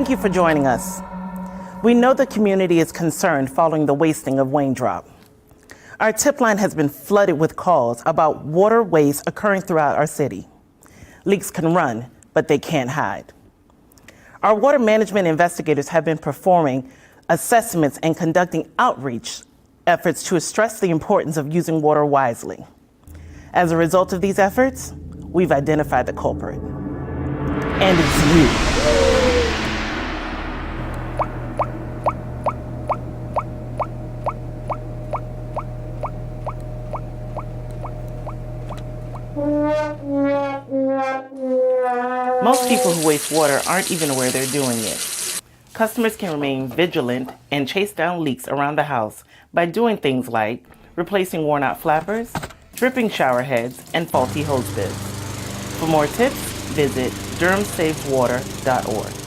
Thank you for joining us. We know the community is concerned following the wasting of Waindrop. Our tip line has been flooded with calls about water waste occurring throughout our city. Leaks can run, but they can't hide. Our water management investigators have been performing assessments and conducting outreach efforts to stress the importance of using water wisely. As a result of these efforts, we've identified the culprit. And it's you. Most people who waste water aren't even aware they're doing it. Customers can remain vigilant and chase down leaks around the house by doing things like replacing worn-out flappers, dripping shower heads, and faulty hose bibs. For more tips, visit durhamsavewater.org.